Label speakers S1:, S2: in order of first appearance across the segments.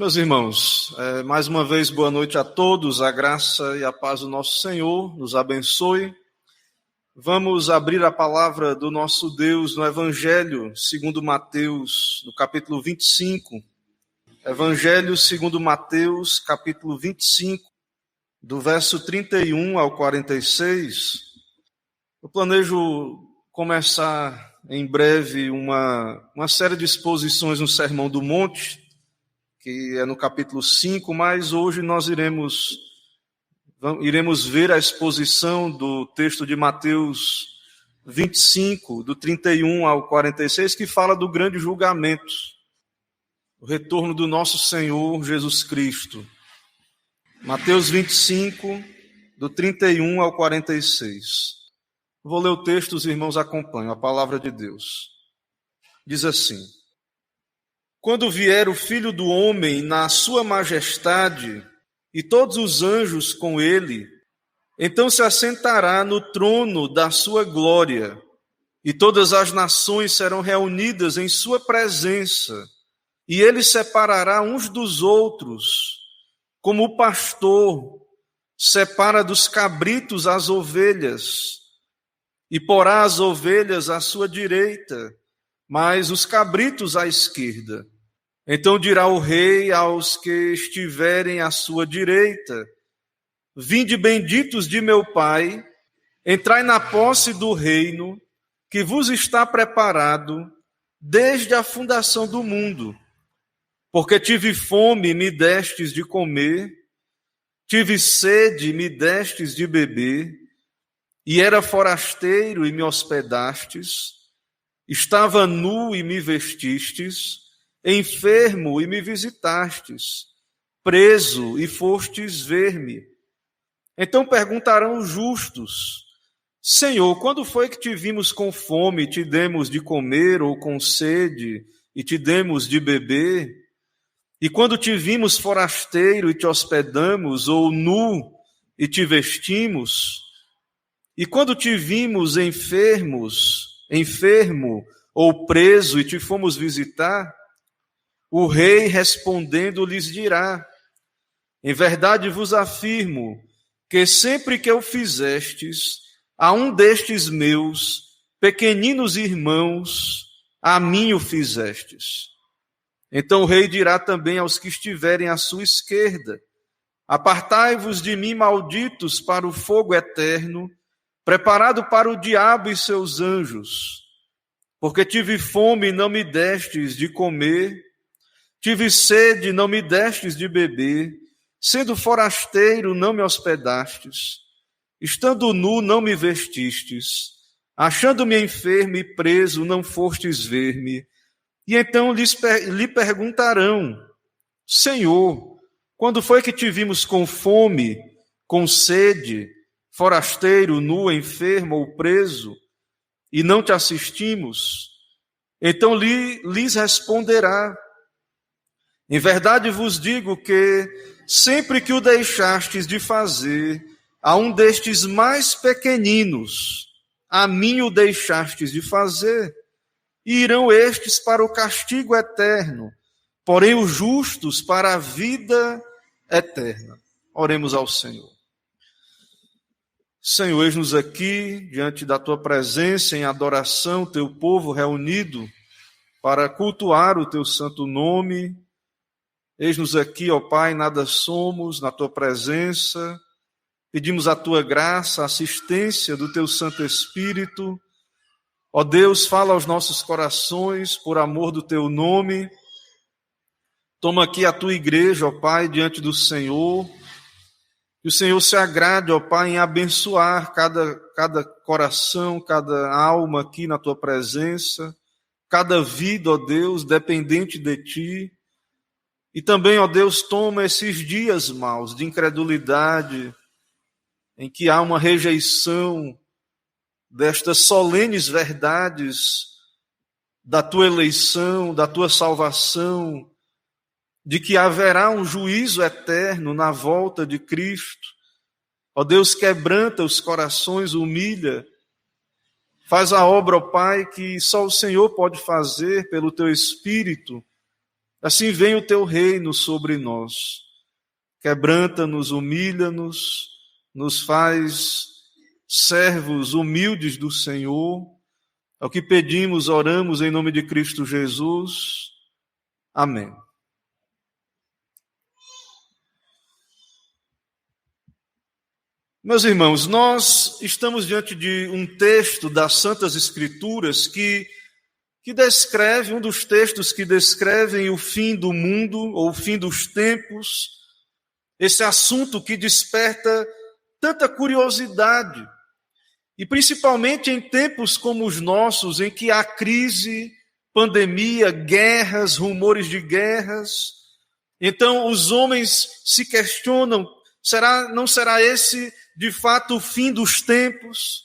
S1: Meus irmãos, mais uma vez boa noite a todos, a graça e a paz do nosso Senhor nos abençoe. Vamos abrir a palavra do nosso Deus no Evangelho segundo Mateus, no capítulo 25. Evangelho segundo Mateus, capítulo 25, do verso 31 ao 46. Eu planejo começar em breve uma série de exposições no Sermão do Monte, que é no capítulo 5, mas hoje nós iremos ver a exposição do texto de Mateus 25, do 31 ao 46, que fala do grande julgamento, o retorno do nosso Senhor Jesus Cristo. Mateus 25, do 31 ao 46. Vou ler o texto, os irmãos acompanham, a palavra de Deus. Diz assim: Quando vier o Filho do Homem na sua majestade, e todos os anjos com ele, então se assentará no trono da sua glória, e todas as nações serão reunidas em sua presença, e ele separará uns dos outros, como o pastor separa dos cabritos as ovelhas, e porá as ovelhas à sua direita, mas os cabritos à esquerda. Então dirá o rei aos que estiverem à sua direita: Vinde benditos de meu Pai, entrai na posse do reino que vos está preparado desde a fundação do mundo. Porque tive fome e me destes de comer, tive sede e me destes de beber, e era forasteiro e me hospedastes, estava nu e me vestistes, enfermo e me visitastes, preso e fostes ver-me. Então perguntarão os justos: Senhor, quando foi que te vimos com fome e te demos de comer, ou com sede e te demos de beber? E quando te vimos forasteiro e te hospedamos, ou nu e te vestimos? E quando te vimos enfermo ou preso e te fomos visitar? O rei respondendo lhes dirá: Em verdade vos afirmo que sempre que o fizestes a um destes meus pequeninos irmãos, a mim o fizestes. Então o rei dirá também aos que estiverem à sua esquerda: Apartai-vos de mim, malditos, para o fogo eterno, preparado para o diabo e seus anjos. Porque tive fome e não me destes de comer, tive sede e não me destes de beber, sendo forasteiro não me hospedastes, estando nu não me vestistes, achando-me enfermo e preso não fostes ver-me. E então lhe perguntarão: Senhor, quando foi que te vimos com fome, com sede, forasteiro, nu, enfermo ou preso, e não te assistimos? Então lhes responderá: Em verdade vos digo que, sempre que o deixastes de fazer a um destes mais pequeninos, a mim o deixastes de fazer. E irão estes para o castigo eterno, porém os justos para a vida eterna. Oremos ao Senhor. Senhor, eis-nos aqui, diante da Tua presença, em adoração, Teu povo reunido para cultuar o Teu santo nome. Eis-nos aqui, ó Pai, nada somos na Tua presença. Pedimos a Tua graça, a assistência do Teu Santo Espírito. Ó Deus, fala aos nossos corações, por amor do Teu nome. Toma aqui a Tua igreja, ó Pai, diante do Senhor. Que o Senhor se agrade, ó Pai, em abençoar cada coração, cada alma aqui na Tua presença, cada vida, ó Deus, dependente de Ti. E também, ó Deus, toma esses dias maus de incredulidade, em que há uma rejeição destas solenes verdades da Tua eleição, da Tua salvação, de que haverá um juízo eterno na volta de Cristo. Ó Deus, quebranta os corações, humilha, faz a obra, ó Pai, que só o Senhor pode fazer pelo Teu Espírito, Assim vem o teu reino sobre nós. Quebranta-nos, humilha-nos, nos faz servos humildes do Senhor. É o que pedimos, oramos em nome de Cristo Jesus. Amém. Meus irmãos, nós estamos diante de um texto das Santas Escrituras que descreve, um dos textos que descrevem o fim do mundo, ou o fim dos tempos, esse assunto que desperta tanta curiosidade, e principalmente em tempos como os nossos, em que há crise, pandemia, guerras, rumores de guerras. Então os homens se questionam, não será esse de fato o fim dos tempos?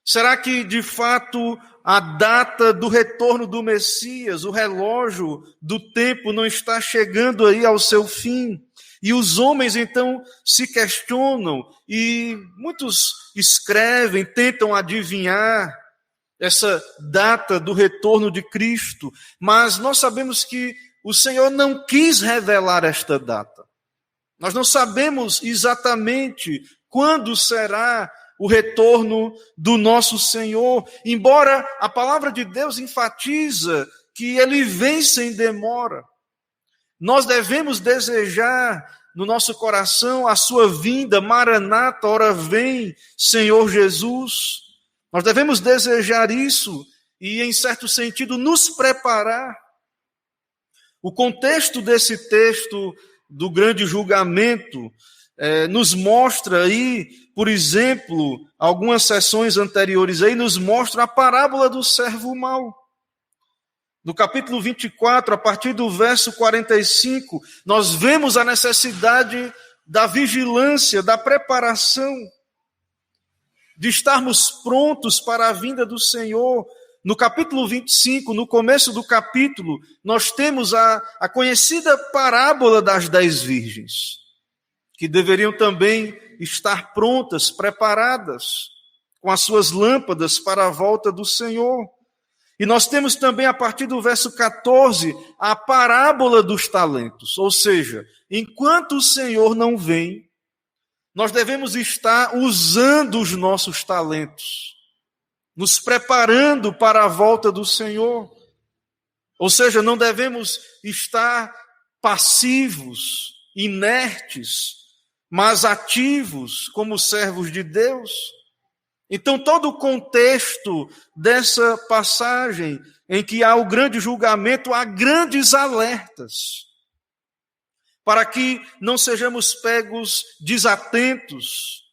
S1: Será que de fato a data do retorno do Messias, o relógio do tempo não está chegando aí ao seu fim? E os homens então se questionam e muitos escrevem, tentam adivinhar essa data do retorno de Cristo, mas nós sabemos que o Senhor não quis revelar esta data. Nós não sabemos exatamente quando será o retorno do nosso Senhor, embora a palavra de Deus enfatiza que Ele vem sem demora. Nós devemos desejar no nosso coração a sua vinda, Maranata, ora vem, Senhor Jesus. Nós devemos desejar isso e, em certo sentido, nos preparar. O contexto desse texto do grande julgamento nos mostra aí, por exemplo, algumas sessões anteriores aí, nos mostra a parábola do servo mau. No capítulo 24, a partir do verso 45, nós vemos a necessidade da vigilância, da preparação, de estarmos prontos para a vinda do Senhor. No capítulo 25, no começo do capítulo, nós temos a conhecida parábola das 10 virgens, que deveriam também estar prontas, preparadas, com as suas lâmpadas para a volta do Senhor. E nós temos também, a partir do verso 14, a parábola dos talentos. Ou seja, enquanto o Senhor não vem, nós devemos estar usando os nossos talentos, nos preparando para a volta do Senhor. Ou seja, não devemos estar passivos, inertes, mas ativos como servos de Deus. Então, todo o contexto dessa passagem em que há o grande julgamento, há grandes alertas para que não sejamos pegos desatentos,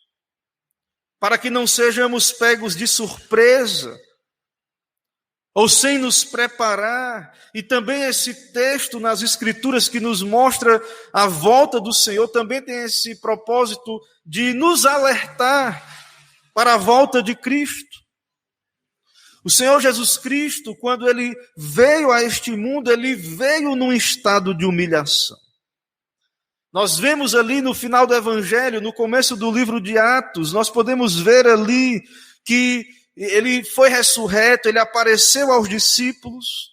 S1: para que não sejamos pegos de surpresa, ou sem nos preparar. E também esse texto nas Escrituras que nos mostra a volta do Senhor também tem esse propósito de nos alertar para a volta de Cristo. O Senhor Jesus Cristo, quando Ele veio a este mundo, Ele veio num estado de humilhação. Nós vemos ali no final do Evangelho, no começo do livro de Atos, nós podemos ver ali que Ele foi ressurreto, Ele apareceu aos discípulos,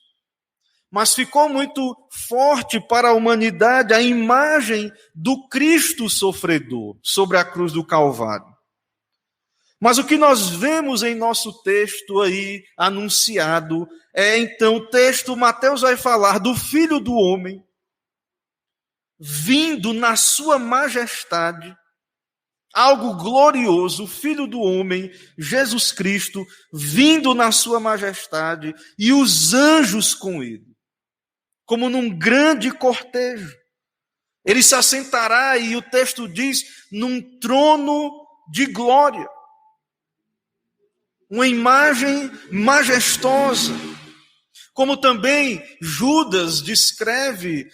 S1: mas ficou muito forte para a humanidade a imagem do Cristo sofredor sobre a cruz do Calvário. Mas o que nós vemos em nosso texto aí anunciado é então o texto, Mateus vai falar do Filho do Homem vindo na sua majestade, algo glorioso, o Filho do Homem, Jesus Cristo, vindo na sua majestade e os anjos com ele, como num grande cortejo. Ele se assentará, e o texto diz, num trono de glória. Uma imagem majestosa, como também Judas descreve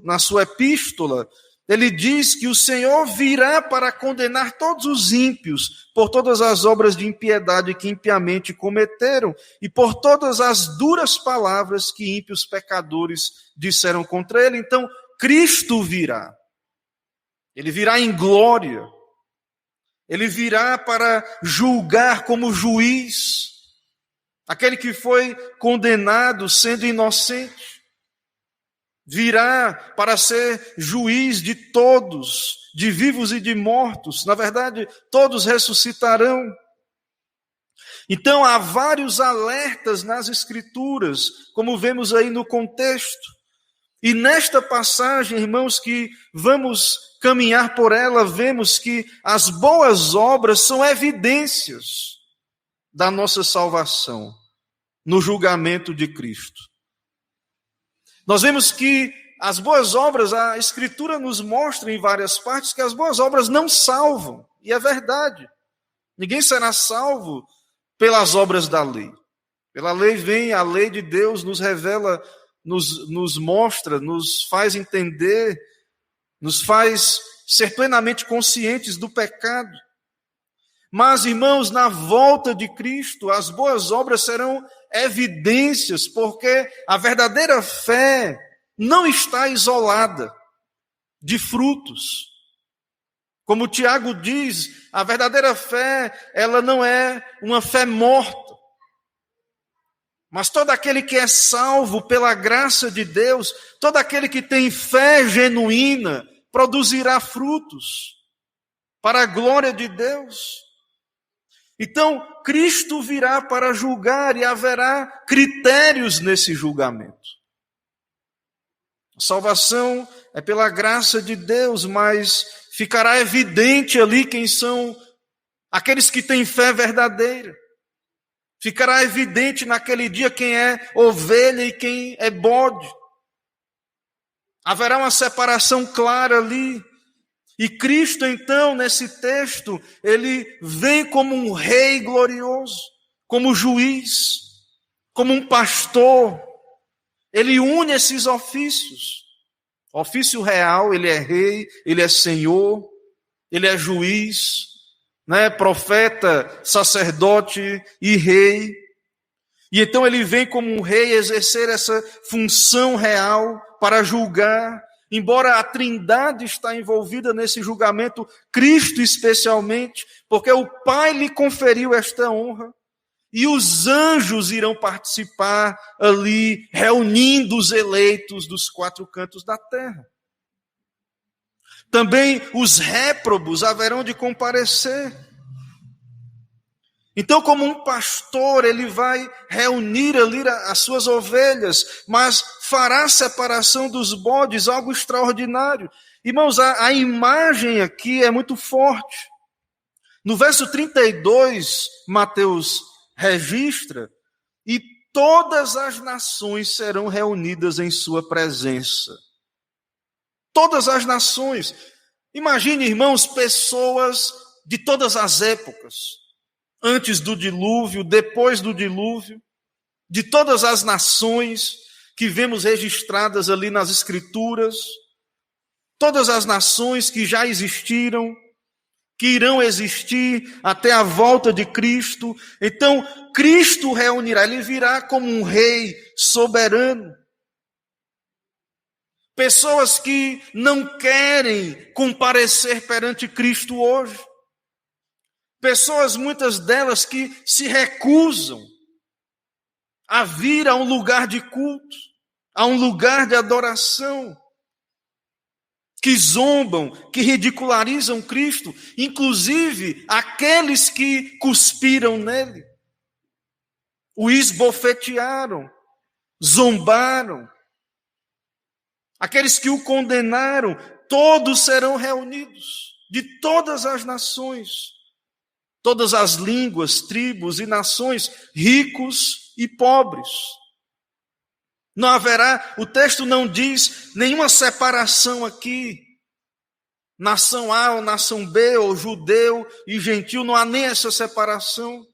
S1: na sua epístola. Ele diz que o Senhor virá para condenar todos os ímpios por todas as obras de impiedade que impiamente cometeram e por todas as duras palavras que ímpios pecadores disseram contra ele. Então, Cristo virá. Ele virá em glória. Ele virá para julgar como juiz aquele que foi condenado sendo inocente. virá para ser juiz de todos, de vivos e de mortos. Na verdade, todos ressuscitarão. Então, há vários alertas nas Escrituras, como vemos aí no contexto. E nesta passagem, irmãos, que vamos caminhar por ela, vemos que as boas obras são evidências da nossa salvação no julgamento de Cristo. Nós vemos que as boas obras, a Escritura nos mostra em várias partes que as boas obras não salvam. E é verdade. Ninguém será salvo pelas obras da lei. Pela lei vem a lei de Deus, nos revela, nos mostra, nos faz entender, nos faz ser plenamente conscientes do pecado. Mas, irmãos, na volta de Cristo, as boas obras serão evidências, porque a verdadeira fé não está isolada de frutos. Como Tiago diz, a verdadeira fé, ela não é uma fé morta. Mas todo aquele que é salvo pela graça de Deus, todo aquele que tem fé genuína, produzirá frutos para a glória de Deus. Então, Cristo virá para julgar e haverá critérios nesse julgamento. A salvação é pela graça de Deus, mas ficará evidente ali quem são aqueles que têm fé verdadeira. Ficará evidente naquele dia quem é ovelha e quem é bode. Haverá uma separação clara ali. E Cristo, então, nesse texto, ele vem como um rei glorioso, como juiz, como um pastor. Ele une esses ofícios. O ofício real, ele é rei, ele é senhor, ele é juiz, né? Profeta, sacerdote e rei. E então ele vem como um rei exercer essa função real para julgar. Embora a Trindade está envolvida nesse julgamento, Cristo especialmente, porque o Pai lhe conferiu esta honra, e os anjos irão participar ali, reunindo os eleitos dos quatro cantos da terra. Também os réprobos haverão de comparecer. Então, como um pastor, ele vai reunir ali as suas ovelhas, mas fará separação dos bodes, algo extraordinário. Irmãos, a imagem aqui é muito forte. No verso 32, Mateus registra, e todas as nações serão reunidas em sua presença. Todas as nações. Imagine, irmãos, pessoas de todas as épocas. Antes do dilúvio, depois do dilúvio, de todas as nações que vemos registradas ali nas Escrituras, todas as nações que já existiram, que irão existir até a volta de Cristo. Então, Cristo reunirá, ele virá como um rei soberano. Pessoas que não querem comparecer perante Cristo hoje. Pessoas, muitas delas, que se recusam a vir a um lugar de culto, a um lugar de adoração, que zombam, que ridicularizam Cristo, inclusive aqueles que cuspiram nele, o esbofetearam, zombaram, aqueles que o condenaram, todos serão reunidos, de todas as nações, todas as línguas, tribos e nações, ricos e pobres. Não haverá, o texto não diz nenhuma separação aqui, nação A ou nação B, ou judeu e gentil, não há nem essa separação.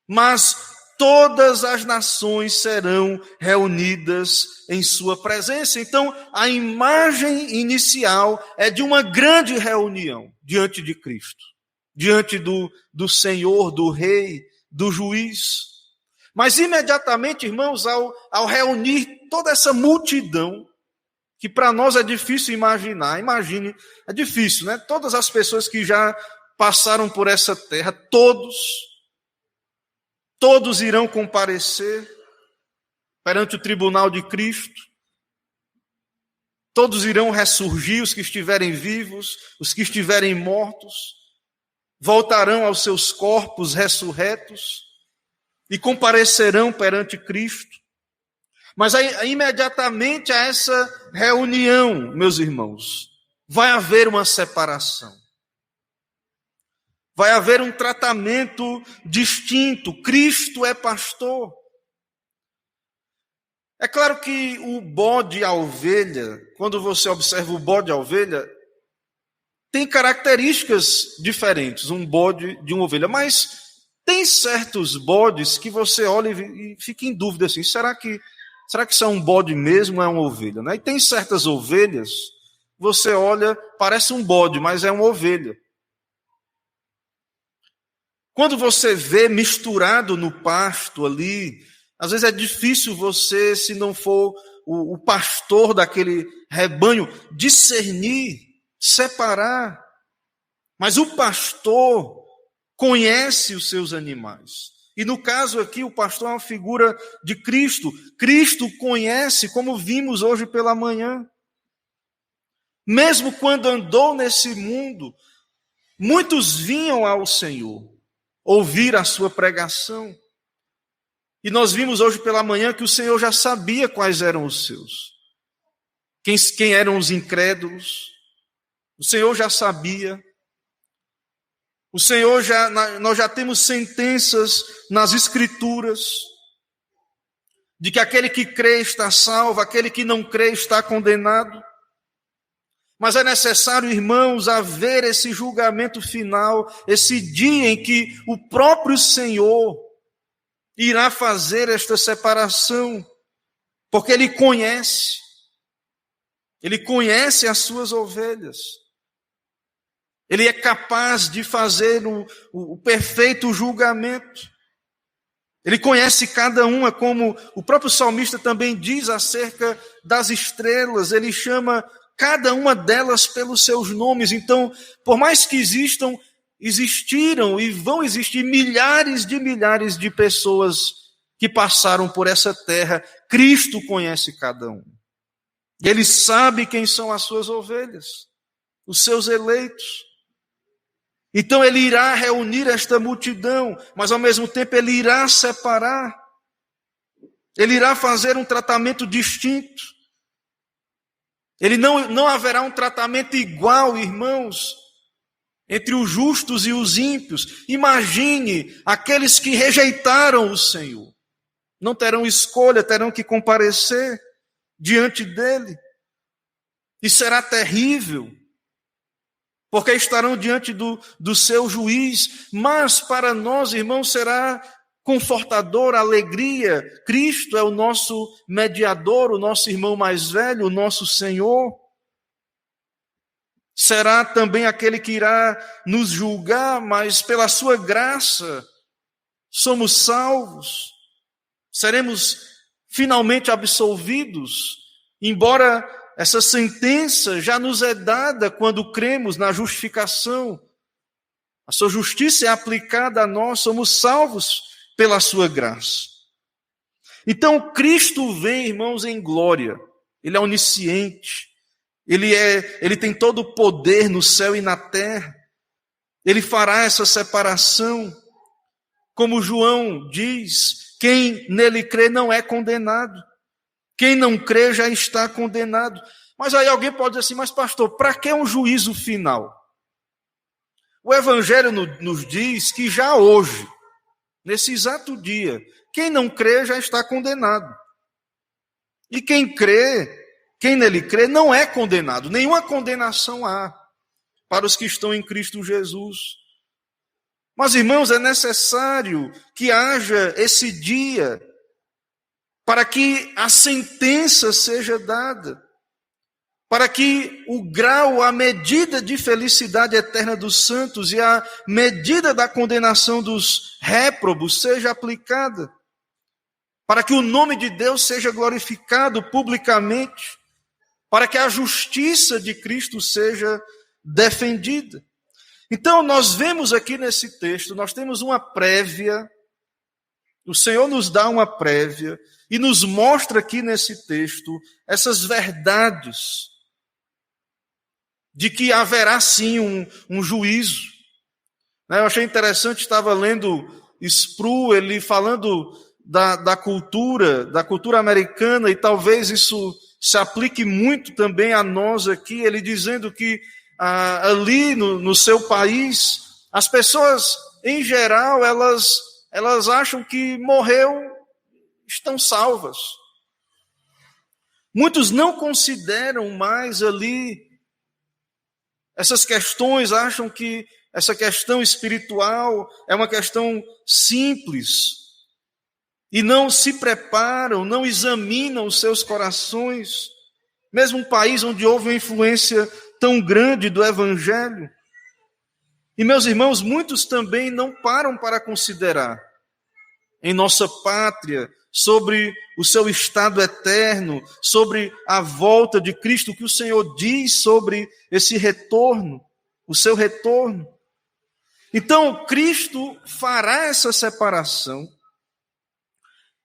S1: Mas todas as nações serão reunidas em sua presença. Então, a imagem inicial é de uma grande reunião diante de Cristo. Diante do Senhor, do Rei, do Juiz. Mas imediatamente, irmãos, ao reunir toda essa multidão, que para nós é difícil imaginar, imagine, é difícil, né? Todas as pessoas que já passaram por essa terra, todos irão comparecer perante o tribunal de Cristo, todos irão ressurgir, os que estiverem vivos, os que estiverem mortos, voltarão aos seus corpos ressurretos e comparecerão perante Cristo. Mas aí, imediatamente a essa reunião, meus irmãos, vai haver uma separação. Vai haver um tratamento distinto. Cristo é pastor. É claro que o bode e a ovelha, quando você observa o bode e a ovelha, tem características diferentes, um bode de uma ovelha, mas tem certos bodes que você olha e fica em dúvida assim, será que isso é um bode mesmo ou é uma ovelha? Né? E tem certas ovelhas, você olha, parece um bode, mas é uma ovelha. Quando você vê misturado no pasto ali, às vezes é difícil você, se não for o pastor daquele rebanho, discernir, separar. Mas o pastor conhece os seus animais. E no caso aqui, o pastor é uma figura de Cristo. Cristo conhece, como vimos hoje pela manhã. Mesmo quando andou nesse mundo, muitos vinham ao Senhor ouvir a sua pregação. E nós vimos hoje pela manhã que o Senhor já sabia quais eram os seus. Quem eram os incrédulos. O Senhor já sabia. Nós já temos sentenças nas Escrituras de que aquele que crê está salvo, aquele que não crê está condenado. Mas é necessário, irmãos, haver esse julgamento final, esse dia em que o próprio Senhor irá fazer esta separação, porque Ele conhece as suas ovelhas. Ele é capaz de fazer o perfeito julgamento. Ele conhece cada uma, como o próprio salmista também diz acerca das estrelas. Ele chama cada uma delas pelos seus nomes. Então, por mais que existiram e vão existir milhares de pessoas que passaram por essa terra, Cristo conhece cada um. Ele sabe quem são as suas ovelhas, os seus eleitos. Então ele irá reunir esta multidão, mas ao mesmo tempo ele irá separar. Ele irá fazer um tratamento distinto. Ele não haverá um tratamento igual, irmãos, entre os justos e os ímpios. Imagine aqueles que rejeitaram o Senhor. Não terão escolha, terão que comparecer diante dele. E será terrível, porque estarão diante do seu juiz. Mas para nós, irmãos, será confortador, alegria. Cristo é o nosso mediador, o nosso irmão mais velho, o nosso Senhor. Será também aquele que irá nos julgar, mas pela sua graça somos salvos. Seremos finalmente absolvidos, embora essa sentença já nos é dada quando cremos na justificação. A sua justiça é aplicada a nós, somos salvos pela sua graça. Então Cristo vem, irmãos, em glória. Ele é onisciente. Ele tem todo o poder no céu e na terra. Ele fará essa separação. Como João diz, quem nele crê não é condenado. Quem não crê já está condenado. Mas aí alguém pode dizer assim, mas pastor, para que um juízo final? O Evangelho nos diz que já hoje, nesse exato dia, quem não crê já está condenado. E quem nele crê, não é condenado. Nenhuma condenação há para os que estão em Cristo Jesus. Mas, irmãos, é necessário que haja esse dia para que a sentença seja dada, para que o grau, a medida de felicidade eterna dos santos e a medida da condenação dos réprobos seja aplicada, para que o nome de Deus seja glorificado publicamente, para que a justiça de Cristo seja defendida. Então, nós vemos aqui nesse texto, nós temos uma prévia, o Senhor nos dá uma prévia e nos mostra aqui nesse texto essas verdades de que haverá sim um juízo. Eu achei interessante, estava lendo Sproul, ele falando da cultura americana, e talvez isso se aplique muito também a nós aqui, ele dizendo que ali no seu país, as pessoas, em geral, elas acham que morreu, estão salvas. Muitos não consideram mais ali essas questões, acham que essa questão espiritual é uma questão simples e não se preparam, não examinam os seus corações, mesmo um país onde houve uma influência tão grande do Evangelho. E, meus irmãos, muitos também não param para considerar em nossa pátria sobre o seu estado eterno, sobre a volta de Cristo, o que o Senhor diz sobre esse retorno, o seu retorno. Então, Cristo fará essa separação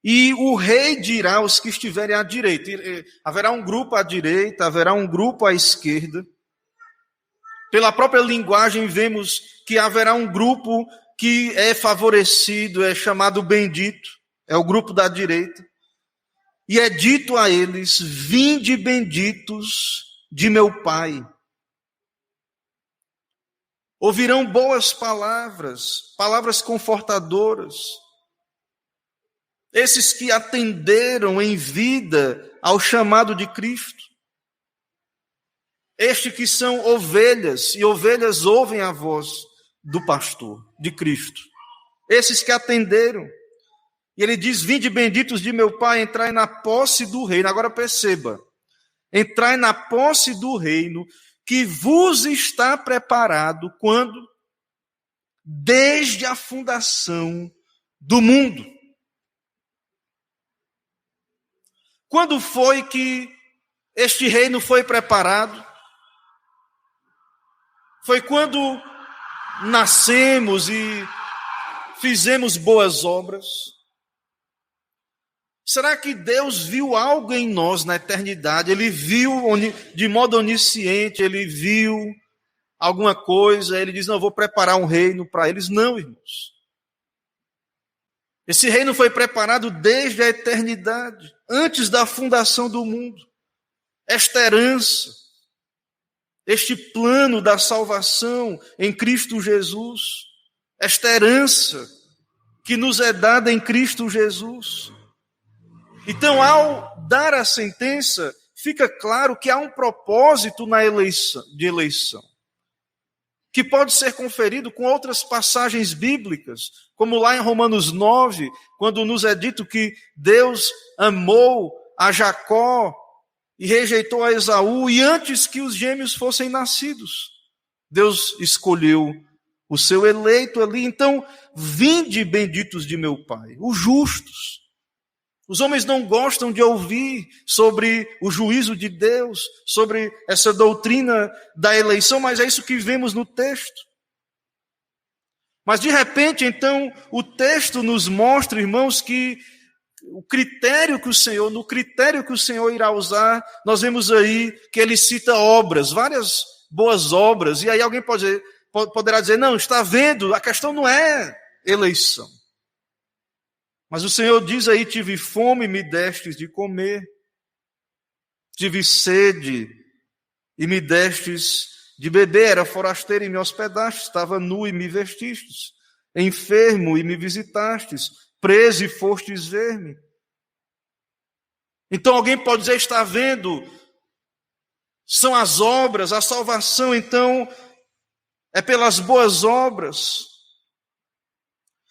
S1: e o rei dirá aos que estiverem à direita. Haverá um grupo à direita, haverá um grupo à esquerda. Pela própria linguagem, vemos que haverá um grupo que é favorecido, é chamado bendito, é o grupo da direita. E é dito a eles: vinde benditos de meu Pai. Ouvirão boas palavras, palavras confortadoras. Esses que atenderam em vida ao chamado de Cristo. Estes que são ovelhas, e ovelhas ouvem a voz do pastor, de Cristo. Esses que atenderam. E ele diz: vinde benditos de meu Pai, entrai na posse do reino. Agora perceba, entrai na posse do reino que vos está preparado quando? Desde a fundação do mundo. Quando foi que este reino foi preparado? Foi quando nascemos e fizemos boas obras? Será que Deus viu algo em nós na eternidade? Ele viu de modo onisciente, ele viu alguma coisa, ele diz: não, eu vou preparar um reino para eles. Não, irmãos. Esse reino foi preparado desde a eternidade, antes da fundação do mundo. Esta herança, este plano da salvação em Cristo Jesus, esta herança que nos é dada em Cristo Jesus. Então, ao dar a sentença, fica claro que há um propósito na eleição, que pode ser conferido com outras passagens bíblicas, como lá em Romanos 9, quando nos é dito que Deus amou a Jacó e rejeitou a Esaú, e antes que os gêmeos fossem nascidos, Deus escolheu o seu eleito ali. Então, vinde benditos de meu Pai, os justos. Os homens não gostam de ouvir sobre o juízo de Deus, sobre essa doutrina da eleição, mas é isso que vemos no texto. Mas de repente, então, o texto nos mostra, irmãos, que no critério que o Senhor irá usar, nós vemos aí que ele cita obras, várias boas obras, e aí alguém poderá dizer: não, está vendo, a questão não é eleição. Mas o Senhor diz aí: tive fome e me destes de comer, tive sede e me destes de beber, era forasteiro e me hospedastes, estava nu e me vestistes, enfermo e me visitastes, preso e fostes ver-me. Então alguém pode dizer: está vendo, são as obras, a salvação então é pelas boas obras.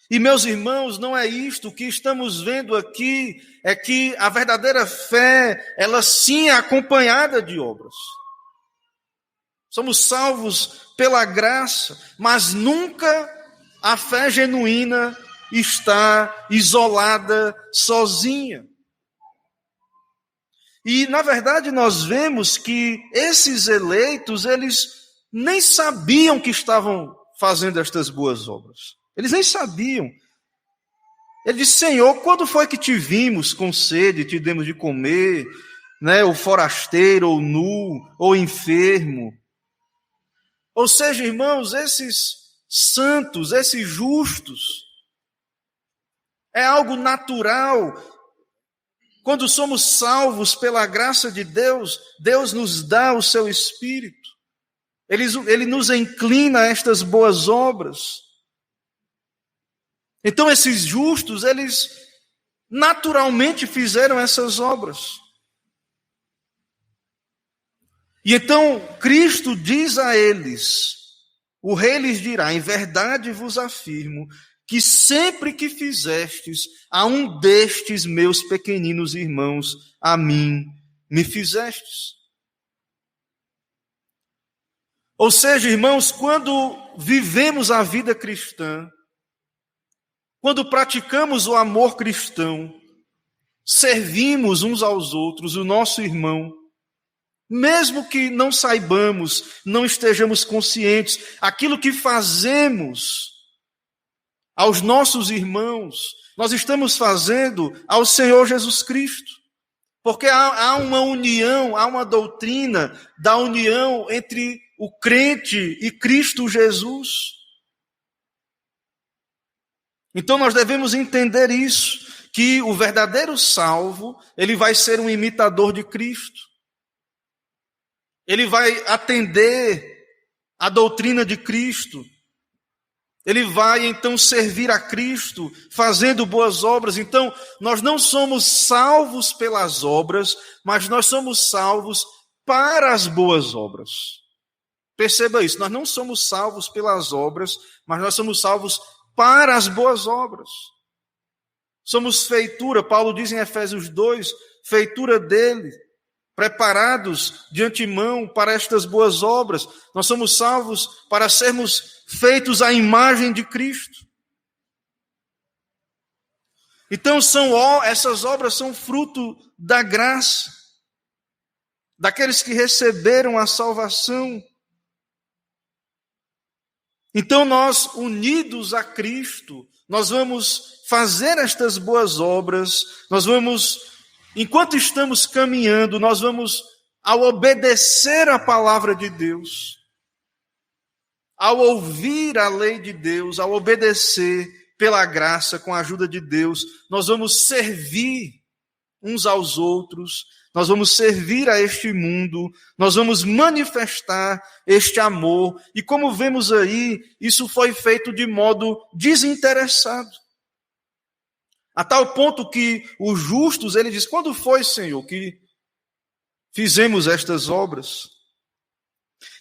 S1: E, meus irmãos, não é isto. O que estamos vendo aqui é que a verdadeira fé, ela sim é acompanhada de obras. Somos salvos pela graça, mas nunca a fé genuína está isolada, sozinha. E, na verdade, nós vemos que esses eleitos, eles nem sabiam que estavam fazendo estas boas obras. Eles nem sabiam. Ele disse: Senhor, quando foi que te vimos com sede, te demos de comer, ou forasteiro, ou nu, ou enfermo? Ou seja, irmãos, esses santos, esses justos, é algo natural. Quando somos salvos pela graça de Deus, Deus nos dá o seu Espírito. Ele nos inclina a estas boas obras. Então esses justos, eles naturalmente fizeram essas obras. E então Cristo diz a eles, o rei lhes dirá: em verdade vos afirmo, que sempre que fizestes a um destes meus pequeninos irmãos, a mim me fizestes. Ou seja, irmãos, quando vivemos a vida cristã, quando praticamos o amor cristão, servimos uns aos outros, o nosso irmão, mesmo que não saibamos, não estejamos conscientes, aquilo que fazemos aos nossos irmãos, nós estamos fazendo ao Senhor Jesus Cristo. Porque há uma união, há uma doutrina da união entre o crente e Cristo Jesus. Então nós devemos entender isso, que o verdadeiro salvo, ele vai ser um imitador de Cristo. Ele vai atender a doutrina de Cristo. Ele vai então servir a Cristo, fazendo boas obras. Então, nós não somos salvos pelas obras, mas nós somos salvos para as boas obras. Perceba isso, nós não somos salvos pelas obras, mas nós somos salvos para as boas obras. Somos feitura, Paulo diz em Efésios 2, feitura dele, preparados de antemão para estas boas obras. Nós somos salvos para sermos feitos à imagem de Cristo. Então essas obras são fruto da graça, daqueles que receberam a salvação. Então nós, unidos a Cristo, nós vamos fazer estas boas obras, nós vamos, enquanto estamos caminhando, nós vamos, ao obedecer a palavra de Deus, ao ouvir a lei de Deus, ao obedecer pela graça, com a ajuda de Deus, nós vamos servir uns aos outros, nós vamos servir a este mundo, nós vamos manifestar este amor. E como vemos aí, isso foi feito de modo desinteressado. A tal ponto que os justos, ele diz: quando foi, Senhor, que fizemos estas obras?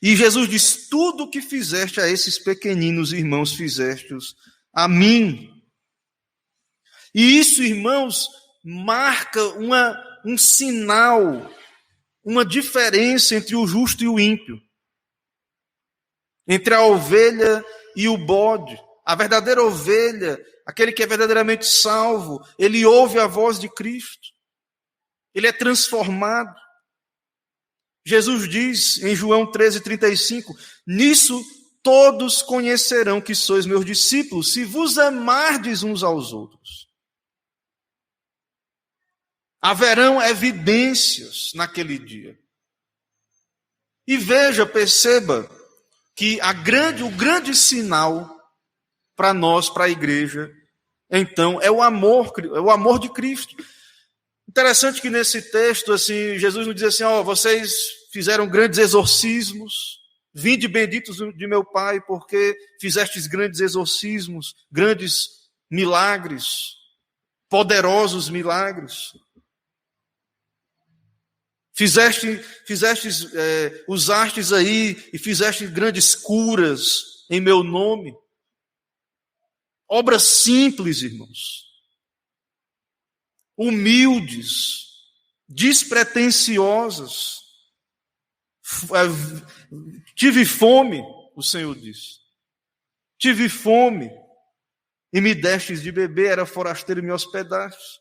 S1: E Jesus diz: tudo o que fizeste a esses pequeninos irmãos, fizeste-os a mim. E isso, irmãos, marca um sinal, uma diferença entre o justo e o ímpio, entre a ovelha e o bode. A verdadeira ovelha, aquele que é verdadeiramente salvo, ele ouve a voz de Cristo, ele é transformado. Jesus diz em João 13:35, nisso todos conhecerão que sois meus discípulos, se vos amardes uns aos outros. Haverão evidências naquele dia. E veja, perceba, que o grande sinal para nós, para a igreja, então, é o amor de Cristo. Interessante que nesse texto, assim, Jesus nos diz assim: vocês fizeram grandes exorcismos, vinde benditos de meu Pai, porque fizestes grandes exorcismos, grandes milagres, poderosos milagres. Usastes aí e fizeste grandes curas em meu nome. Obras simples, irmãos. Humildes, despretensiosas. Tive fome, o Senhor diz. Tive fome e me destes de beber, era forasteiro e me hospedastes.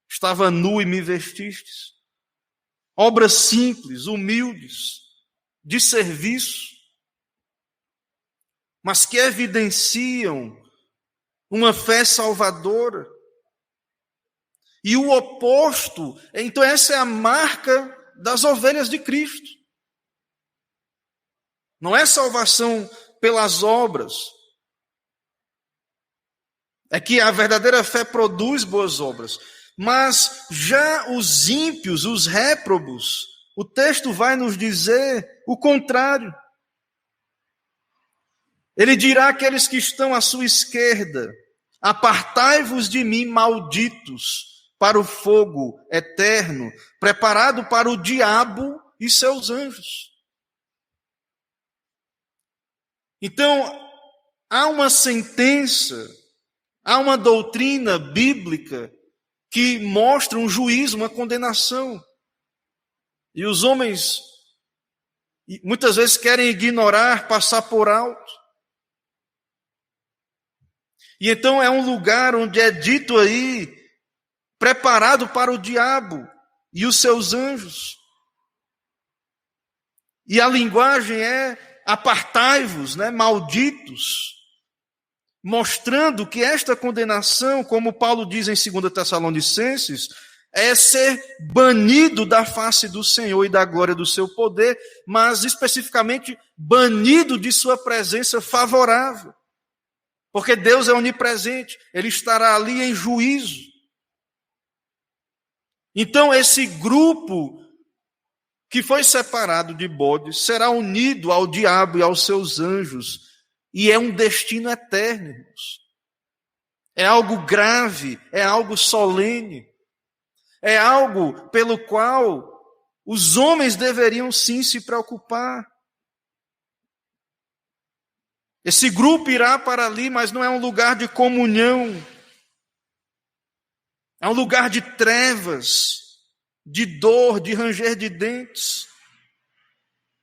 S1: Estava nu e me vestistes. Obras simples, humildes, de serviço, mas que evidenciam uma fé salvadora. E o oposto, então essa é a marca das ovelhas de Cristo. Não é salvação pelas obras. É que a verdadeira fé produz boas obras. Mas já os ímpios, os réprobos, o texto vai nos dizer o contrário. Ele dirá àqueles que estão à sua esquerda: apartai-vos de mim, malditos, para o fogo eterno, preparado para o diabo e seus anjos. Então, há uma sentença, há uma doutrina bíblica que mostra um juízo, uma condenação. E os homens muitas vezes querem ignorar, passar por alto. E então é um lugar onde é dito aí, preparado para o diabo e os seus anjos. E a linguagem é apartai-vos, malditos, mostrando que esta condenação, como Paulo diz em 2 Tessalonicenses, é ser banido da face do Senhor e da glória do seu poder, mas especificamente banido de sua presença favorável. Porque Deus é onipresente, Ele estará ali em juízo. Então esse grupo que foi separado de bodes será unido ao diabo e aos seus anjos, e é um destino eterno, irmãos. É algo grave, é algo solene, é algo pelo qual os homens deveriam sim se preocupar. Esse grupo irá para ali, mas não é um lugar de comunhão. É um lugar de trevas, de dor, de ranger de dentes.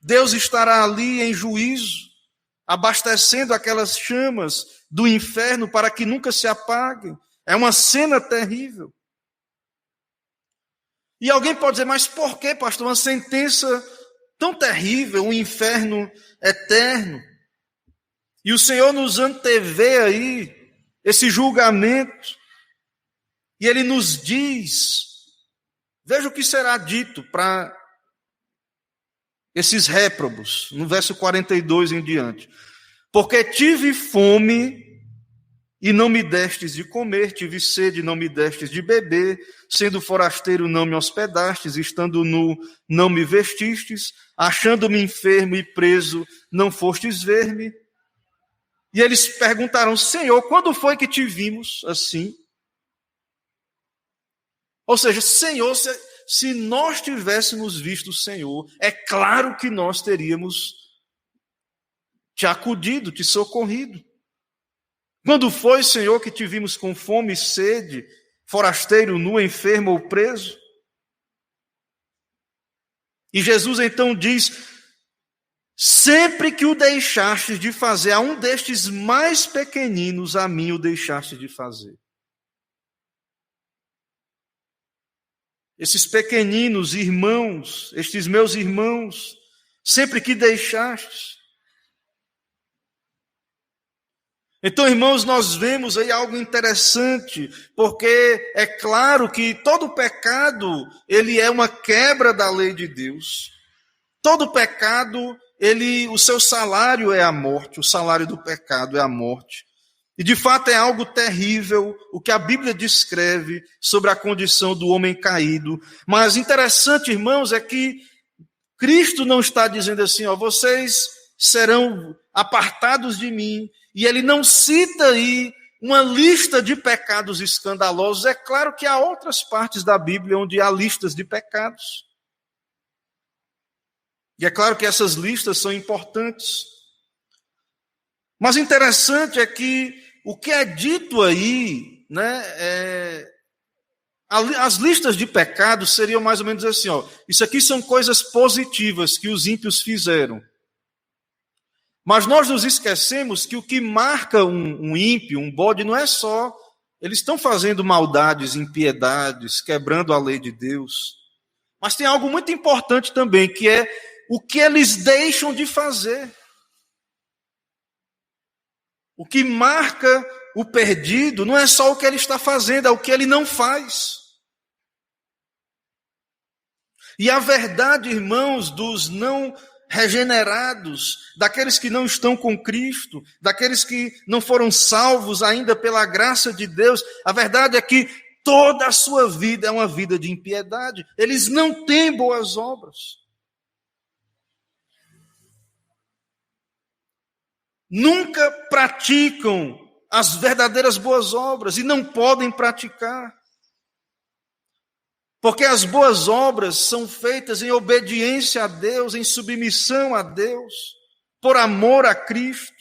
S1: Deus estará ali em juízo, abastecendo aquelas chamas do inferno para que nunca se apaguem. É uma cena terrível. E alguém pode dizer, mas por que, pastor, uma sentença tão terrível, um inferno eterno? E o Senhor nos antevê aí esse julgamento. E Ele nos diz, veja o que será dito para esses réprobos, no verso 42 em diante. Porque tive fome e não me destes de comer, tive sede e não me destes de beber, sendo forasteiro não me hospedastes, estando nu não me vestistes, achando-me enfermo e preso não fostes ver-me. E eles perguntaram, Senhor, quando foi que te vimos assim? Ou seja, Senhor, se nós tivéssemos visto o Senhor, é claro que nós teríamos te acudido, te socorrido. Quando foi, Senhor, que te vimos com fome e sede, forasteiro, nu, enfermo ou preso? E Jesus então diz, sempre que o deixastes de fazer a um destes mais pequeninos, a mim o deixaste de fazer. Esses pequeninos irmãos, estes meus irmãos, sempre que deixastes. Então, irmãos, nós vemos aí algo interessante, porque é claro que todo pecado, ele é uma quebra da lei de Deus. Todo pecado, o seu salário é a morte, o salário do pecado é a morte. E de fato é algo terrível o que a Bíblia descreve sobre a condição do homem caído. Mas interessante, irmãos, é que Cristo não está dizendo assim, vocês serão apartados de mim. E ele não cita aí uma lista de pecados escandalosos. É claro que há outras partes da Bíblia onde há listas de pecados. E é claro que essas listas são importantes. Mas interessante é que o que é dito aí, as listas de pecados seriam mais ou menos assim, isso aqui são coisas positivas que os ímpios fizeram. Mas nós nos esquecemos que o que marca um ímpio, um bode, não é só eles estão fazendo maldades, impiedades, quebrando a lei de Deus. Mas tem algo muito importante também, que é o que eles deixam de fazer. O que marca o perdido não é só o que ele está fazendo, é o que ele não faz. E a verdade, irmãos, dos não regenerados, daqueles que não estão com Cristo, daqueles que não foram salvos ainda pela graça de Deus, a verdade é que toda a sua vida é uma vida de impiedade. Eles não têm boas obras. Nunca praticam as verdadeiras boas obras e não podem praticar. Porque as boas obras são feitas em obediência a Deus, em submissão a Deus, por amor a Cristo.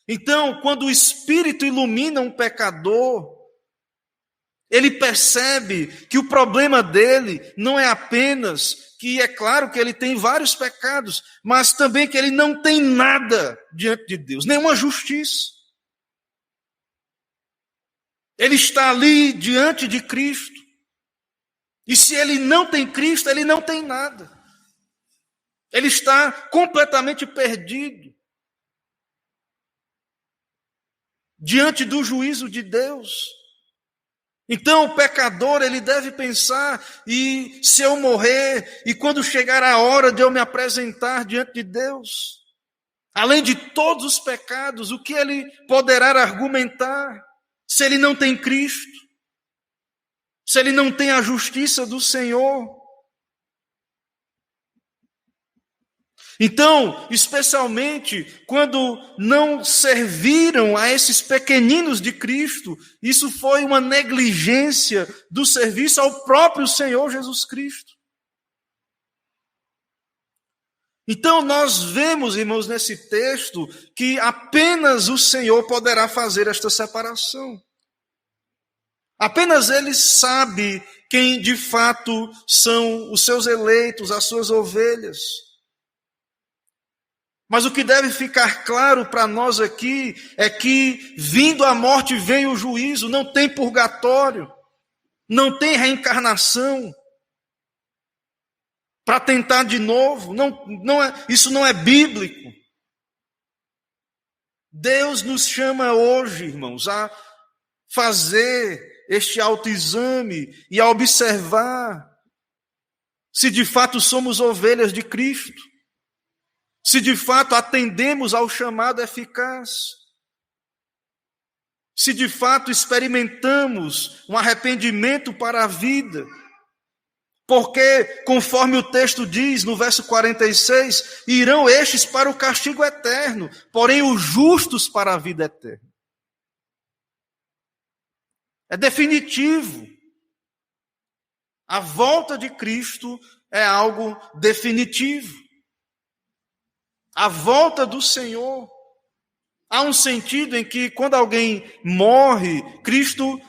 S1: Então, quando o Espírito ilumina um pecador, ele percebe que o problema dele não é apenas que é claro que ele tem vários pecados, mas também que ele não tem nada diante de Deus, nenhuma justiça. Ele está ali diante de Cristo. E se ele não tem Cristo, ele não tem nada. Ele está completamente perdido diante do juízo de Deus. Então o pecador, ele deve pensar, e se eu morrer, e quando chegar a hora de eu me apresentar diante de Deus, além de todos os pecados, o que ele poderá argumentar se ele não tem Cristo? Se ele não tem a justiça do Senhor? Então, especialmente quando não serviram a esses pequeninos de Cristo, isso foi uma negligência do serviço ao próprio Senhor Jesus Cristo. Então nós vemos, irmãos, nesse texto, que apenas o Senhor poderá fazer esta separação. Apenas Ele sabe quem de fato são os seus eleitos, as suas ovelhas. Mas o que deve ficar claro para nós aqui é que, vindo a morte, vem o juízo, não tem purgatório, não tem reencarnação para tentar de novo, isso não é bíblico. Deus nos chama hoje, irmãos, a fazer este autoexame e a observar se de fato somos ovelhas de Cristo, se de fato atendemos ao chamado eficaz, se de fato experimentamos um arrependimento para a vida, porque, conforme o texto diz no verso 46, irão estes para o castigo eterno, porém os justos para a vida eterna. É definitivo. A volta de Cristo é algo definitivo. A volta do Senhor. Há um sentido em que quando alguém morre, Cristo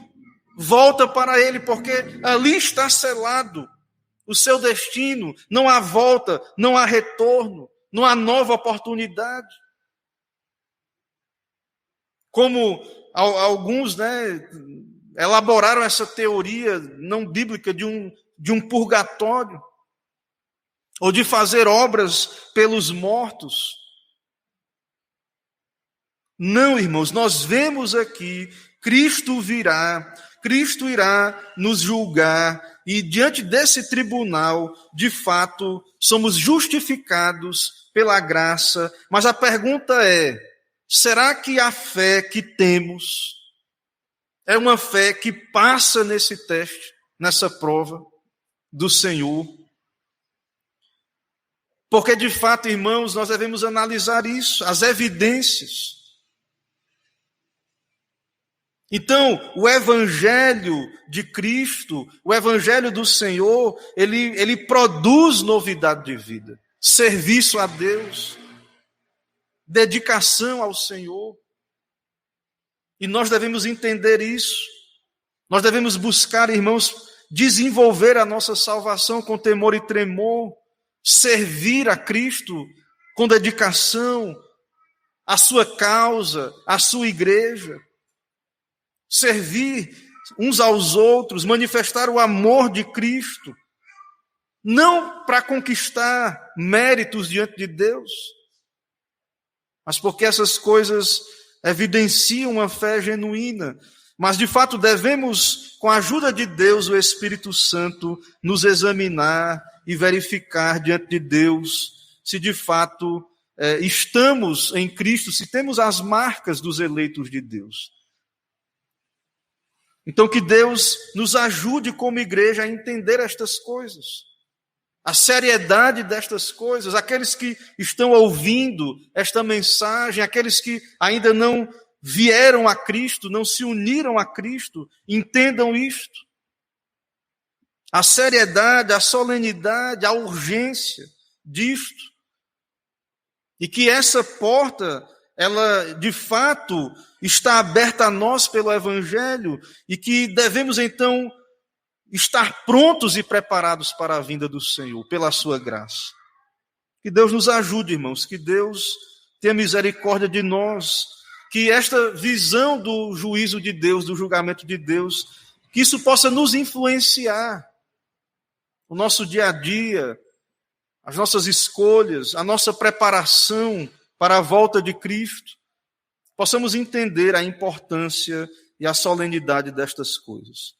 S1: volta para ele, porque ali está selado o seu destino. Não há volta, não há retorno, não há nova oportunidade. Como alguns, elaboraram essa teoria não bíblica de um purgatório, ou de fazer obras pelos mortos. Não, irmãos, nós vemos aqui, Cristo virá, Cristo irá nos julgar, e diante desse tribunal, de fato, somos justificados pela graça. Mas a pergunta é, será que a fé que temos é uma fé que passa nesse teste, nessa prova do Senhor? Porque, de fato, irmãos, nós devemos analisar isso, as evidências. Então, o Evangelho de Cristo, o Evangelho do Senhor, ele produz novidade de vida, serviço a Deus, dedicação ao Senhor. E nós devemos entender isso. Nós devemos buscar, irmãos, desenvolver a nossa salvação com temor e tremor, servir a Cristo com dedicação, a sua causa, a sua igreja, servir uns aos outros, manifestar o amor de Cristo, não para conquistar méritos diante de Deus, mas porque essas coisas evidenciam uma fé genuína. Mas, de fato, devemos, com a ajuda de Deus, o Espírito Santo, nos examinar e verificar diante de Deus se de fato estamos em Cristo, se temos as marcas dos eleitos de Deus. Então que Deus nos ajude como igreja a entender estas coisas, a seriedade destas coisas, aqueles que estão ouvindo esta mensagem, aqueles que ainda não vieram a Cristo, não se uniram a Cristo, entendam isto. A seriedade, a solenidade, a urgência disto. E que essa porta, ela de fato está aberta a nós pelo Evangelho e que devemos então estar prontos e preparados para a vinda do Senhor, pela sua graça. Que Deus nos ajude, irmãos, que Deus tenha misericórdia de nós, que esta visão do juízo de Deus, do julgamento de Deus, que isso possa nos influenciar o nosso dia a dia, as nossas escolhas, a nossa preparação para a volta de Cristo, possamos entender a importância e a solenidade destas coisas.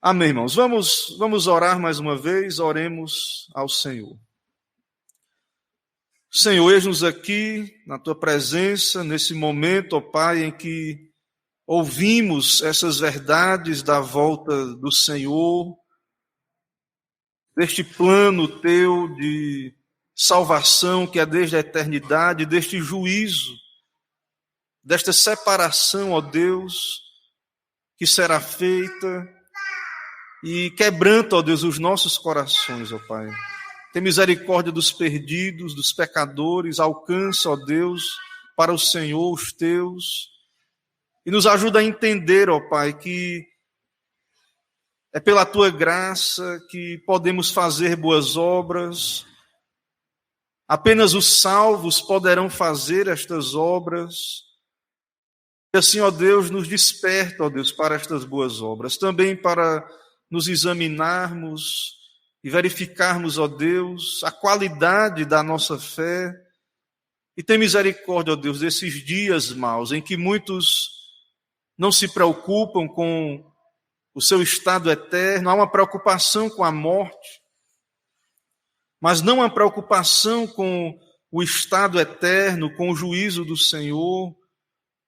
S1: Amém, irmãos. Vamos orar mais uma vez, oremos ao Senhor. Senhor, eis-nos aqui na Tua presença, nesse momento, ó Pai, em que ouvimos essas verdades da volta do Senhor, deste plano Teu de salvação que é desde a eternidade, deste juízo, desta separação, ó Deus, que será feita, e quebranta, ó Deus, os nossos corações, ó Pai. Tem misericórdia dos perdidos, dos pecadores, alcança, ó Deus, para o Senhor os Teus, e nos ajuda a entender, ó Pai, que é pela Tua graça que podemos fazer boas obras, apenas os salvos poderão fazer estas obras, e assim, ó Deus, nos desperta, ó Deus, para estas boas obras, também para nos examinarmos e verificarmos, ó Deus, a qualidade da nossa fé, e tem misericórdia, ó Deus, desses dias maus, em que muitos não se preocupam com o seu estado eterno, há uma preocupação com a morte, mas não uma preocupação com o estado eterno, com o juízo do Senhor,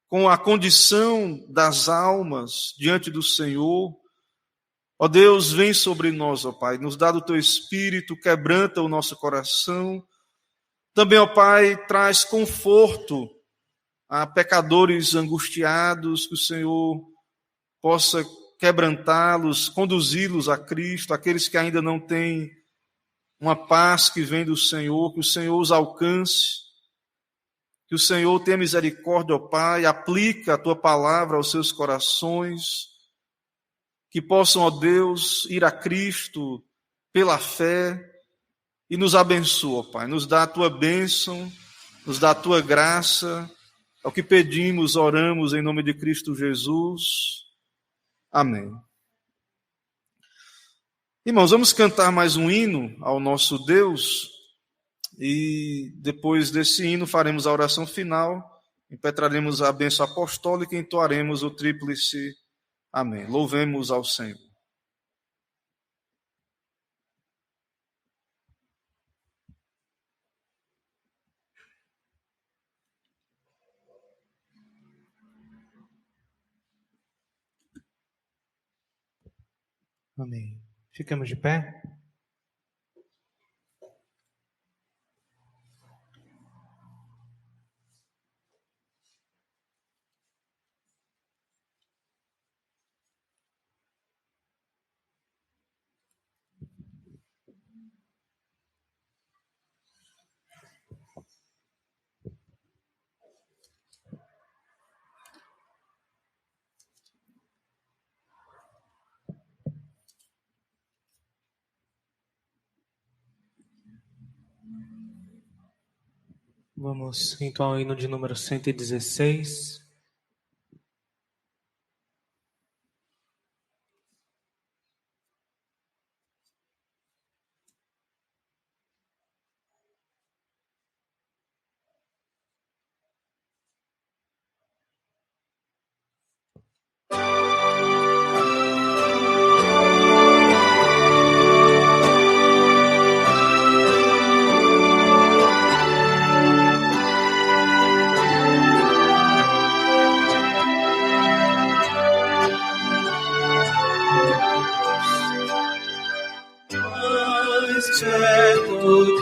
S1: com a condição das almas diante do Senhor. Ó Deus, vem sobre nós, ó Pai, nos dá do Teu Espírito, quebranta o nosso coração. Também, ó Pai, traz conforto a pecadores angustiados, que o Senhor possa quebrantá-los, conduzi-los a Cristo, aqueles que ainda não têm uma paz que vem do Senhor, que o Senhor os alcance, que o Senhor tenha misericórdia, ó Pai, aplica a Tua palavra aos seus corações, que possam, ó Deus, ir a Cristo pela fé e nos abençoa, ó Pai, nos dá a Tua bênção, nos dá a Tua graça, é o que pedimos, oramos em nome de Cristo Jesus. Amém. Irmãos, vamos cantar mais um hino ao nosso Deus e depois desse hino faremos a oração final, impetraremos a bênção apostólica e entoaremos o tríplice amém. Louvemos ao Senhor.
S2: Amém. Ficamos de pé. Vamos então ao hino de número 116.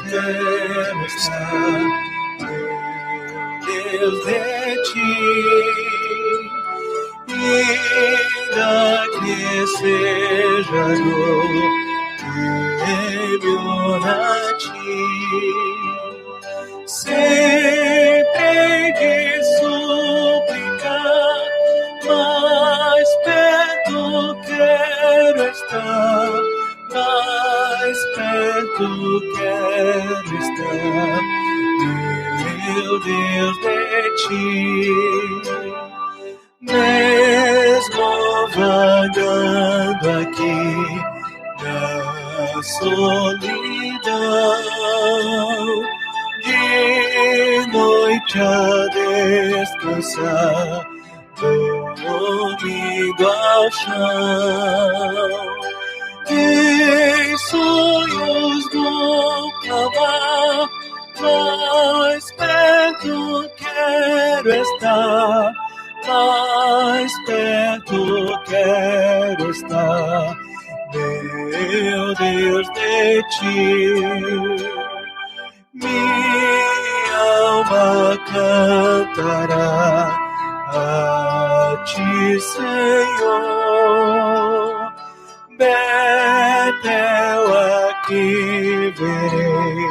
S3: quero estar, Deus de ti, ainda que seja glória a ti, sempre de suplicar, mais perto quero estar, mais perto quero estar, meu Deus de ti. Mesmo vagando aqui na solidão, de noite a descansar, dormindo ao chão, em sonhos vou clamar, mais perto quero estar, mais perto quero estar, meu Deus de ti. Minha alma cantará a ti, Senhor. Betel aqui verei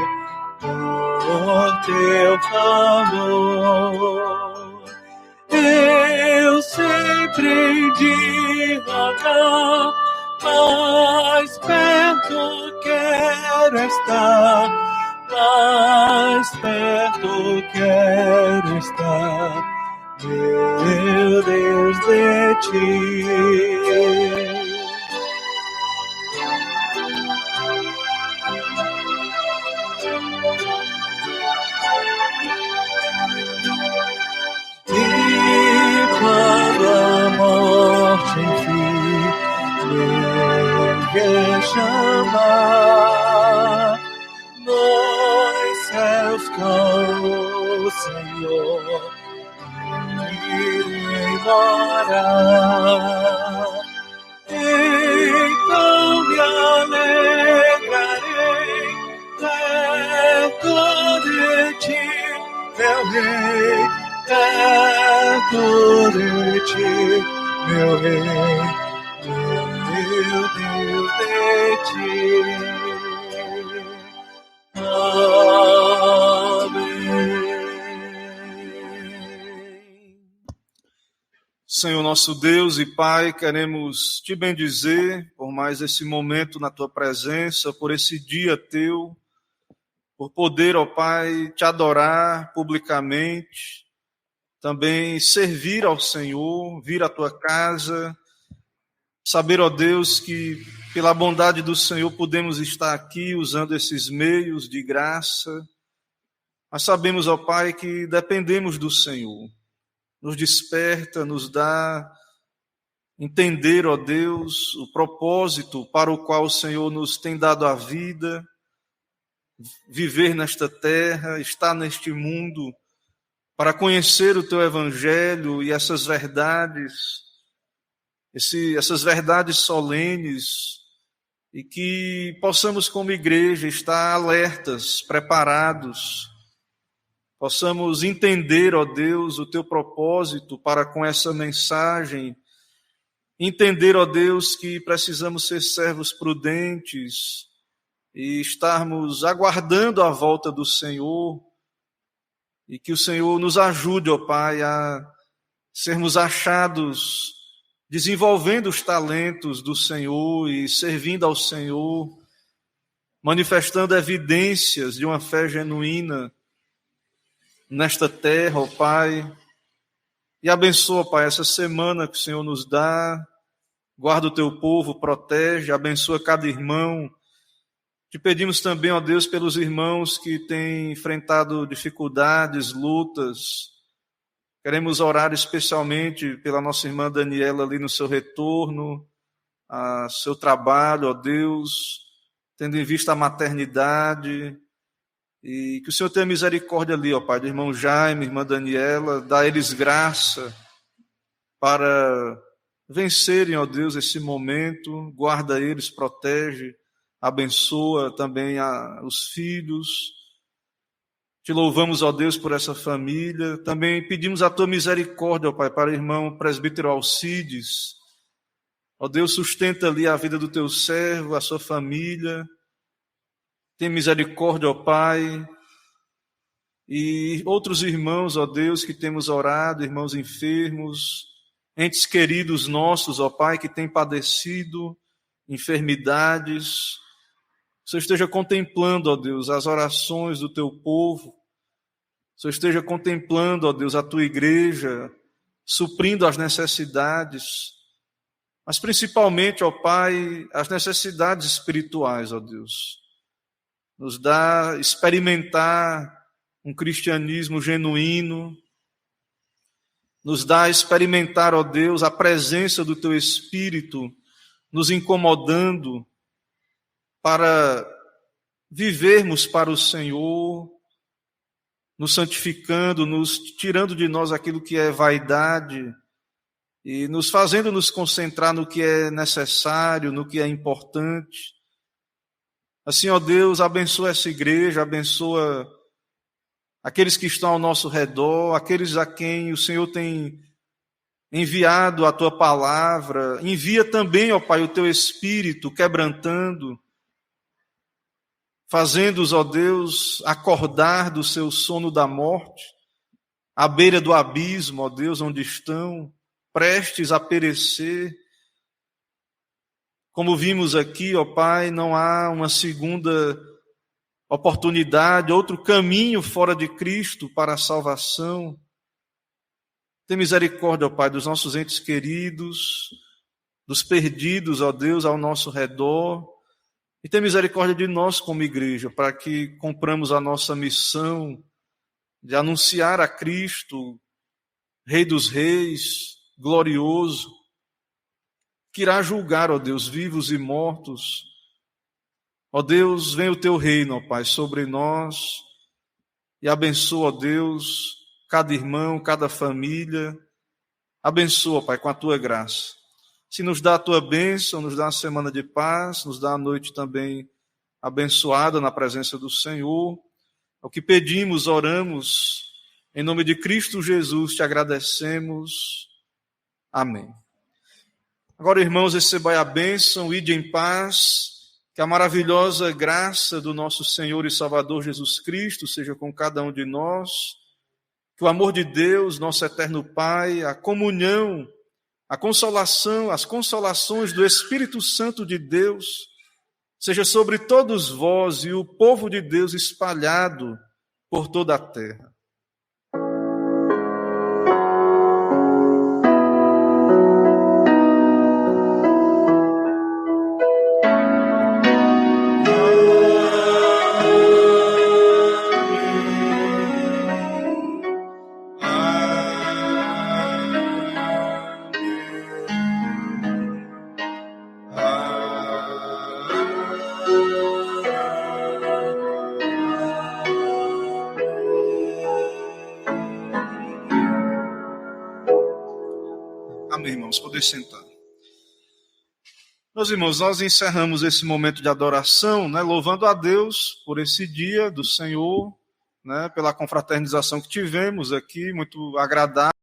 S3: por teu favor. Eu sempre de rogar, mais perto quero estar, mais perto quero estar, meu Deus de ti. E quando a morte enfim me chamar, nos céus com o Senhor irei morar. Então me alegrarei perto de ti, meu rei, perto de ti, meu rei, meu Deus de ti.
S1: Senhor nosso Deus e Pai, queremos te bendizer por mais esse momento na tua presença, por esse dia teu, por poder, ó Pai, te adorar publicamente, também servir ao Senhor, vir à tua casa, saber, ó Deus, que pela bondade do Senhor podemos estar aqui usando esses meios de graça, mas sabemos, ó Pai, que dependemos do Senhor. Nos desperta, nos dá entender, ó Deus, o propósito para o qual o Senhor nos tem dado a vida, viver nesta terra, estar neste mundo, para conhecer o Teu Evangelho e essas verdades, essas verdades solenes, e que possamos como igreja estar alertas, preparados, possamos entender, ó Deus, o Teu propósito para com essa mensagem, entender, ó Deus, que precisamos ser servos prudentes e estarmos aguardando a volta do Senhor, e que o Senhor nos ajude, ó Pai, a sermos achados, desenvolvendo os talentos do Senhor e servindo ao Senhor, manifestando evidências de uma fé genuína nesta terra, ó Pai, e abençoa, Pai, essa semana que o Senhor nos dá, guarda o Teu povo, protege, abençoa cada irmão. Te pedimos também, ó Deus, pelos irmãos que têm enfrentado dificuldades, lutas. Queremos orar especialmente pela nossa irmã Daniela ali no seu retorno, a seu trabalho, ó Deus, tendo em vista a maternidade. E que o Senhor tenha misericórdia ali, ó Pai, do irmão Jaime, irmã Daniela, dá a eles graça para vencerem, ó Deus, esse momento, guarda eles, protege, abençoa também os filhos. Te louvamos, ó Deus, por essa família. Também pedimos a tua misericórdia, ó Pai, para o irmão presbítero Alcides. Ó Deus, sustenta ali a vida do teu servo, a sua família. Tem misericórdia, ó Pai. E outros irmãos, ó Deus, que temos orado, irmãos enfermos, entes queridos nossos, ó Pai, que têm padecido enfermidades. O Senhor esteja contemplando, ó Deus, as orações do teu povo. O Senhor esteja contemplando, ó Deus, a tua igreja, suprindo as necessidades, mas principalmente, ó Pai, as necessidades espirituais, ó Deus. Nos dá experimentar um cristianismo genuíno, nos dá experimentar, ó Deus, a presença do teu Espírito, nos incomodando para vivermos para o Senhor, nos santificando, nos tirando de nós aquilo que é vaidade e nos fazendo nos concentrar no que é necessário, no que é importante. Assim, ó Deus, abençoa essa igreja, abençoa aqueles que estão ao nosso redor, aqueles a quem o Senhor tem enviado a tua palavra. Envia também, ó Pai, o teu Espírito quebrantando, fazendo-os, ó Deus, acordar do seu sono da morte, à beira do abismo, ó Deus, onde estão, prestes a perecer. Como vimos aqui, ó Pai, não há uma segunda oportunidade, outro caminho fora de Cristo para a salvação. Tem misericórdia, ó Pai, dos nossos entes queridos, dos perdidos, ó Deus, ao nosso redor. E tem misericórdia de nós como igreja, para que cumpramos a nossa missão de anunciar a Cristo, Rei dos Reis, glorioso, que irá julgar, ó Deus, vivos e mortos. Ó Deus, vem o teu reino, ó Pai, sobre nós e abençoa, ó Deus, cada irmão, cada família. Abençoa, Pai, com a tua graça. Se nos dá a tua bênção, nos dá a semana de paz, nos dá a noite também abençoada na presença do Senhor. É o que pedimos, oramos, em nome de Cristo Jesus, te agradecemos. Amém. Agora, irmãos, recebam a bênção, ide em paz, que a maravilhosa graça do nosso Senhor e Salvador Jesus Cristo seja com cada um de nós, que o amor de Deus, nosso eterno Pai, a comunhão, a consolação, as consolações do Espírito Santo de Deus, seja sobre todos vós e o povo de Deus espalhado por toda a terra. Amém, irmãos, poder sentar. Meus irmãos, nós encerramos esse momento de adoração, louvando a Deus por esse dia do Senhor, pela confraternização que tivemos aqui, muito agradável.